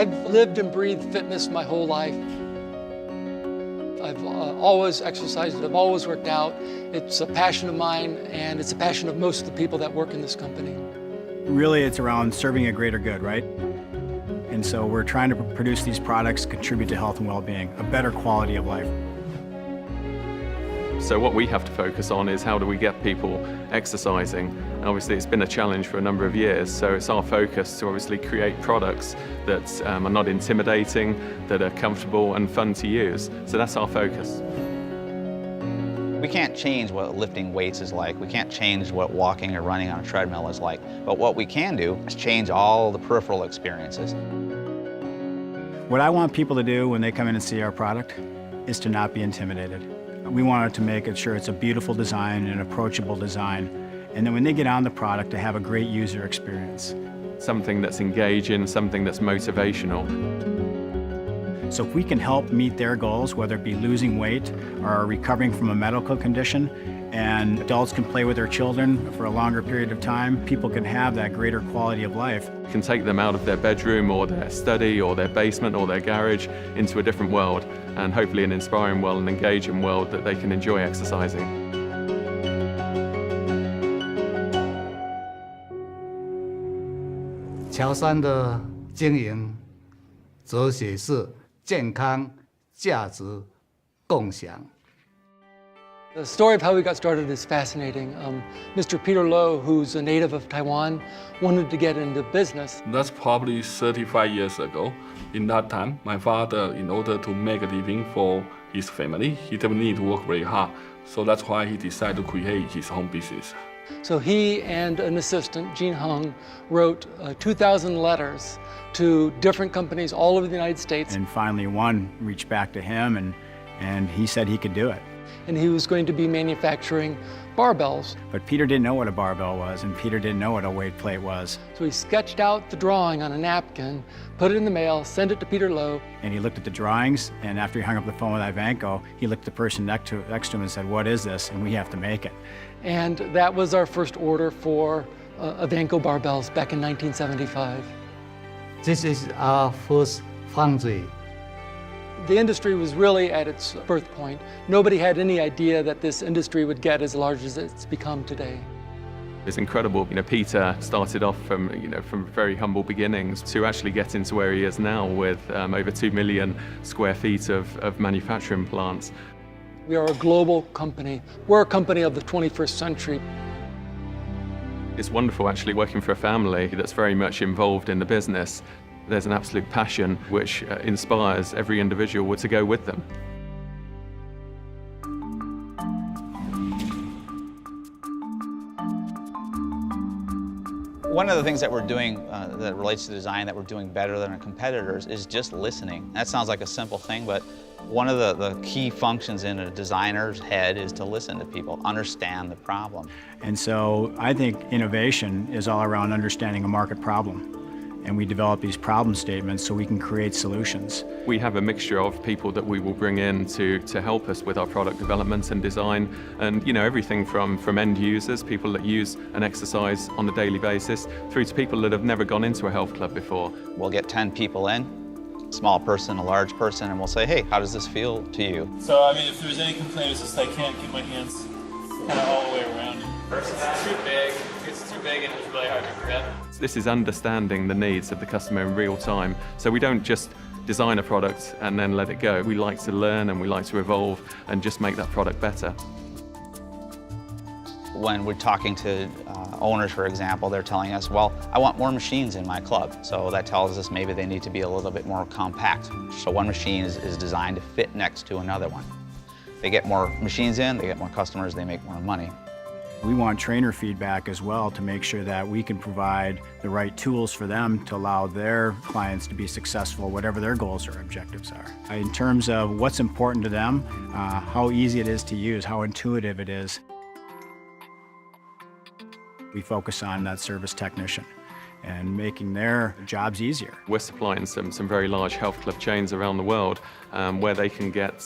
I've lived and breathed fitness my whole life. I've always exercised, I've always worked out. It's a passion of mine, and it's a passion of most of the people that work in this company. Really, it's around serving a greater good, right? And so we're trying to produce these products, contribute to health and well-being, a better quality of life. So what we have to focus on is how do we get people exercising. And obviously it's been a challenge for a number of years, so it's our focus to obviously create products that are not intimidating, that are comfortable and fun to use. So that's our focus. We can't change what lifting weights is like. We can't change what walking or running on a treadmill is like. But what we can do is change all the peripheral experiences. What I want people to do when they come in and see our product is to not be intimidated. We want to make sure it's a beautiful design and an approachable design. And then when they get on the product, to have a great user experience. Something that's engaging, something that's motivational. So if we can help meet their goals, whether it be losing weight or recovering from a medical condition, and adults can play with their children for a longer period of time, people can have that greater quality of life. You can take them out of their bedroom or their study or their basement or their garage into a different world, and hopefully an inspiring world, an engaging world that they can enjoy exercising. 乔山的经营哲学是健康、价值、共享。 The story of how we got started is fascinating. Mr. Peter Lowe, who's a native of Taiwan, wanted to get into business. That's probably 35 years ago. In that time, my father, in order to make a living for his family, he didn't need to work very hard. So that's why he decided to create his own business. So he and an assistant, Jean Hung, wrote 2,000 letters to different companies all over the United States. And finally one reached back to him and he said he could do it. And he was going to be manufacturing barbells. But Peter didn't know what a barbell was, and Peter didn't know what a weight plate was. So he sketched out the drawing on a napkin, put it in the mail, sent it to Peter Lowe. And he looked at the drawings, and after he hung up the phone with Ivanko, he looked at the person next to him and said, "What is this?" And we have to make it. And that was our first order for Ivanko barbells back in 1975. This is our first foundry. The industry was really at its birth point. Nobody had any idea that this industry would get as large as it's become today. It's incredible. Peter started off from very humble beginnings to actually getting to where he is now with over 2 million square feet of manufacturing plants. We are a global company. We're a company of the 21st century. It's wonderful actually working for a family that's very much involved in the business. There's an absolute passion which inspires every individual to go with them. One of the things that we're doing that relates to design that we're doing better than our competitors is just listening. That sounds like a simple thing, but one of the key functions in a designer's head is to listen to people, understand the problem. And so I think innovation is all around understanding a market problem. And we develop these problem statements so we can create solutions. We have a mixture of people that we will bring in to help us with our product development and design, and everything from end users, people that use an exercise on a daily basis, through to people that have never gone into a health club before. We'll get 10 people in, small person, a large person, and we'll say, hey, how does this feel to you? So, I mean, if there's any complaint, it's just I can't get my hands kind of all the way around. Versus it's too big. It's too big and it's really hard to grip. This is understanding the needs of the customer in real time. So we don't just design a product and then let it go. We like to learn and we like to evolve and just make that product better. When we're talking to owners, for example, they're telling us, well, I want more machines in my club. So that tells us maybe they need to be a little bit more compact. So one machine is designed to fit next to another one. They get more machines in, they get more customers, they make more money. We want trainer feedback as well to make sure that we can provide the right tools for them to allow their clients to be successful, whatever their goals or objectives are. In terms of what's important to them, how easy it is to use, how intuitive it is, we focus on that service technician and making their jobs easier. We're supplying some very large health club chains around the world, where they can get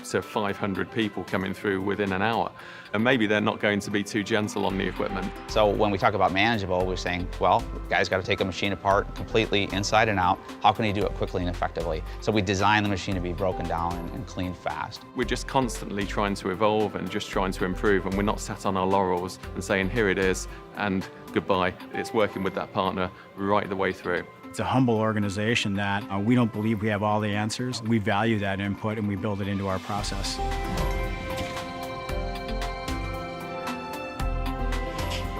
to 500 people coming through within an hour. And maybe they're not going to be too gentle on the equipment. So when we talk about manageable, we're saying, well, the guy's got to take a machine apart completely inside and out. How can he do it quickly and effectively? So we design the machine to be broken down and cleaned fast. We're just constantly trying to evolve and just trying to improve, and we're not sat on our laurels and saying, here it is, and goodbye. It's working with that partner right the way through. It's a humble organization that we don't believe we have all the answers. We value that input and we build it into our process.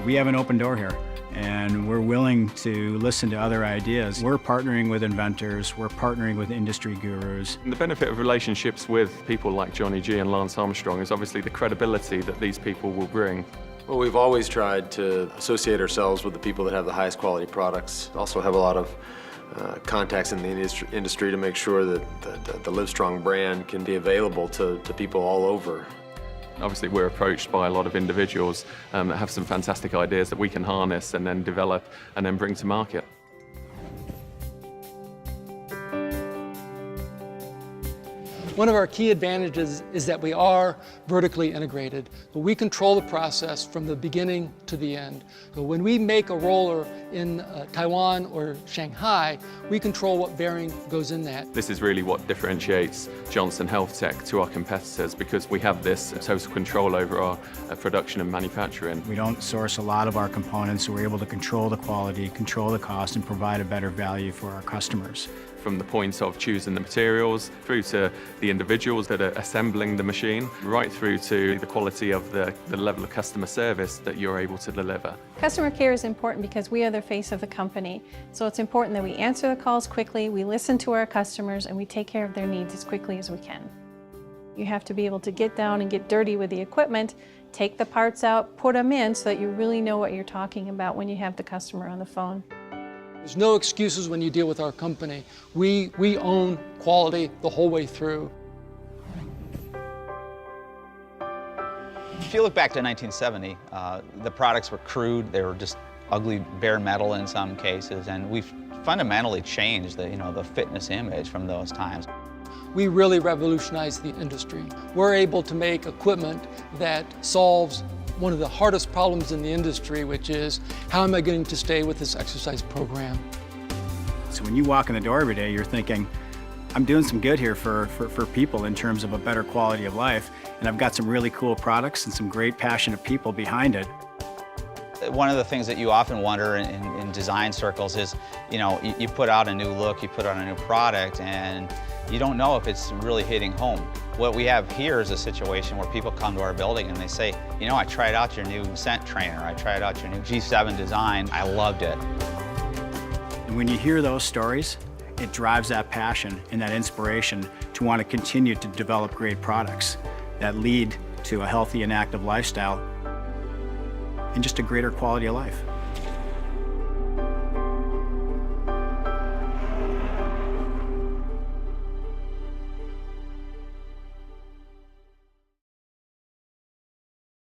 We have an open door here, and we're willing to listen to other ideas. We're partnering with inventors, we're partnering with industry gurus. And the benefit of relationships with people like Johnny G and Lance Armstrong is obviously the credibility that these people will bring. Well, we've always tried to associate ourselves with the people that have the highest quality products. Also have a lot of contacts in the industry to make sure that the Livestrong brand can be available to people all over. Obviously, we're approached by a lot of individuals that have some fantastic ideas that we can harness and then develop and then bring to market. One of our key advantages is that we are vertically integrated. We control the process from the beginning to the end. So when we make a roller in Taiwan or Shanghai, we control what bearing goes in that. This is really what differentiates Johnson Health Tech to our competitors, because we have this total control over our production and manufacturing. We don't source a lot of our components, so we're able to control the quality, control the cost, and provide a better value for our customers. From the point of choosing the materials, through to the individuals that are assembling the machine, right through to the quality of the level of customer service that you're able to deliver. Customer care is important because we are the face of the company. So it's important that we answer the calls quickly, we listen to our customers, and we take care of their needs as quickly as we can. You have to be able to get down and get dirty with the equipment, take the parts out, put them in so that you really know what you're talking about when you have the customer on the phone. There's no excuses when you deal with our company. We own quality the whole way through. If you look back to 1970, the products were crude, they were just ugly bare metal in some cases, and we've fundamentally changed the fitness image from those times. We really revolutionized the industry. We're able to make equipment that solves one of the hardest problems in the industry, which is, how am I going to stay with this exercise program? So when you walk in the door every day, you're thinking, I'm doing some good here for people in terms of a better quality of life, and I've got some really cool products and some great passionate people behind it. One of the things that you often wonder in design circles is, you put out a new look, you put out a new product, and you don't know if it's really hitting home. What we have here is a situation where people come to our building and they say, I tried out your new scent trainer, I tried out your new G7 design, I loved it. And when you hear those stories, it drives that passion and that inspiration to want to continue to develop great products that lead to a healthy and active lifestyle and just a greater quality of life.